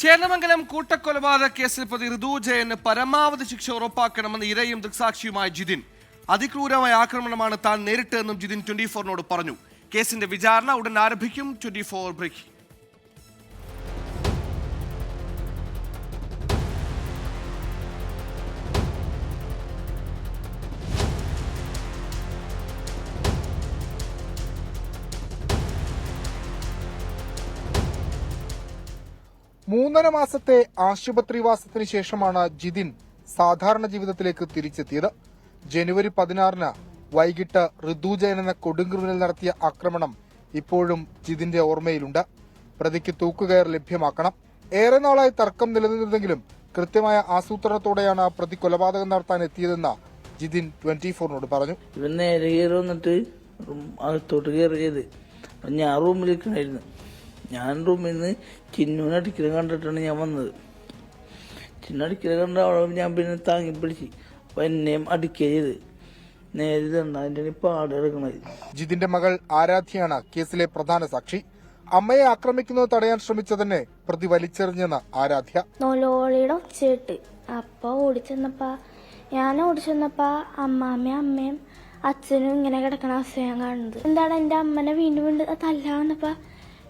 ചേന്നമംഗലം കൂട്ടക്കൊലപാതക കേസിൽ പ്രതി ഋതു ജയന് പരമാവധി ശിക്ഷ ഉറപ്പാക്കണമെന്ന് ഇരയും ദൃക്സാക്ഷിയുമായ ജിതിൻ. അതിക്രൂരമായ ആക്രമണമാണ് താൻ നേരിട്ടതെന്നും ജിതിൻ 24-നോട് പറഞ്ഞു. കേസിന്റെ വിചാരണ ഉടൻ ആരംഭിക്കും. 24 ബ്രേക്ക്. മൂന്നര മാസത്തെ ആശുപത്രിവാസത്തിന് ശേഷമാണ് ജിതിൻ സാധാരണ ജീവിതത്തിലേക്ക് തിരിച്ചെത്തിയത്. ജനുവരി 16-ന് വൈകിട്ട് ഋതു ജയൻ എന്ന കൊടുങ്ക്രിമിനൽ നടത്തിയ ആക്രമണം ഇപ്പോഴും ജിതിന്റെ ഓർമ്മയിലുണ്ട്. പ്രതിക്ക് തൂക്കുകയർ ലഭ്യമാക്കണം. ഏറെ നാളായി തർക്കം നിലനിന്നിരുന്നെങ്കിലും കൃത്യമായ ആസൂത്രണത്തോടെയാണ് പ്രതി കൊലപാതകം നടത്താൻ എത്തിയതെന്ന് ജിതിൻ 24-നോട് പറഞ്ഞു. ഇവൻ നേരെ കയറി വന്നിട്ട് അകത്തോട്ട് കയറിയത് ഞാൻ റൂമിലേക്കായിരുന്നു. ഞാൻ റൂമിൽ നിന്ന് ചിന്നുവിനടിക്കൽ കണ്ടിട്ടാണ് ഞാൻ വന്നത്. ചിന്നടിക്കൽ കണ്ട അവളെ ഞാൻ പിന്നെ താങ്ങി പിടിച്ച് അപ്പൊ എന്നെയും അടിക്കുക ചെയ്ത് നേരെ തന്നെ അതിന്റെ പാട് എടുക്കണത്. ജിതിന്റെ മകൾ ആരാധ്യയാണ് കേസിലെ പ്രധാന സാക്ഷി. അമ്മയെ ആക്രമിക്കുന്നത് തടയാൻ ശ്രമിച്ചതന്നെ പ്രതി വലിച്ചെറിഞ്ഞെന്ന് ആരാധ്യ. നോലോളിയുടെ ഒച്ചയിട്ട് അപ്പൊ ഞാൻ ഓടിച്ചെന്നപ്പോ അമ്മയും അച്ഛനും ഇങ്ങനെ കിടക്കണ അവസ്ഥ ഞാൻ കാണുന്നത്. എന്താണ് എന്റെ അമ്മനെ വീണ്ടും തല്ലാന്നപ്പോ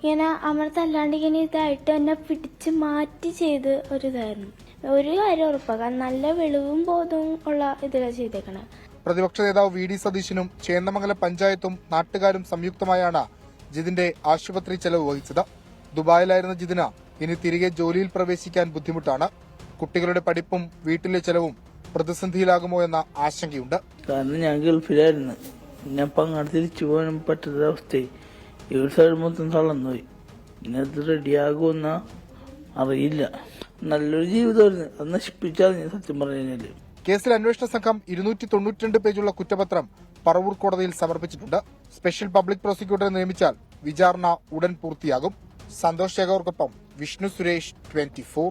ഇങ്ങനെ അമ്മ തല്ലാണ്ട് ഇങ്ങനെ ഇതായിട്ട് എന്നെ പിടിച്ച് മാറ്റി ചെയ്ത് ഒരിതായിരുന്നു. ഒരു കാര്യം ഉറപ്പാക്കാൻ നല്ല വെളിവും ബോധവും ഉള്ള ഇതിലാണ് ചെയ്തേക്കണേ. പ്രതിപക്ഷ നേതാവ് വി.ഡി. സതീശനും ചേന്നമംഗലം പഞ്ചായത്തും നാട്ടുകാരും സംയുക്തമായാണ് ജിതിന്റെ ആശുപത്രി ചെലവ് വഹിച്ചത്. ദുബായിലായിരുന്ന ജിതിന് ഇനി തിരികെ ജോലിയിൽ പ്രവേശിക്കാൻ ബുദ്ധിമുട്ടാണ്. കുട്ടികളുടെ പഠിപ്പും വീട്ടിലെ ചെലവും പ്രതിസന്ധിയിലാകുമോ എന്ന ആശങ്കയുണ്ട്. കാരണം ഞാൻ ഗൾഫിലായിരുന്നു. ഞാൻ അങ്ങോട്ട് തിരിച്ചു പോകാനും പറ്റാത്ത അവസ്ഥയായി. ഈ ഒരു സൈഡ് മൊത്തം തളർന്നുപോയി. ഇന്നത് റെഡിയാകുമെന്ന അറിയില്ല. നല്ലൊരു ജീവിതമായിരുന്നു. അത് നശിപ്പിച്ചാൽ സത്യം പറഞ്ഞു കഴിഞ്ഞാല്. കേസിൽ അന്വേഷണ സംഘം 292 പേജുള്ള കുറ്റപത്രം പറവൂർ കോടതിയിൽ സമർപ്പിച്ചിട്ടുണ്ട്. സ്പെഷ്യൽ പബ്ലിക് പ്രോസിക്യൂട്ടറെ നിയമിച്ചാൽ വിചാരണ ഉടൻ പൂർത്തിയാകും. സന്തോഷ് ശേഖർക്കൊപ്പം വിഷ്ണു സുരേഷ്, 24.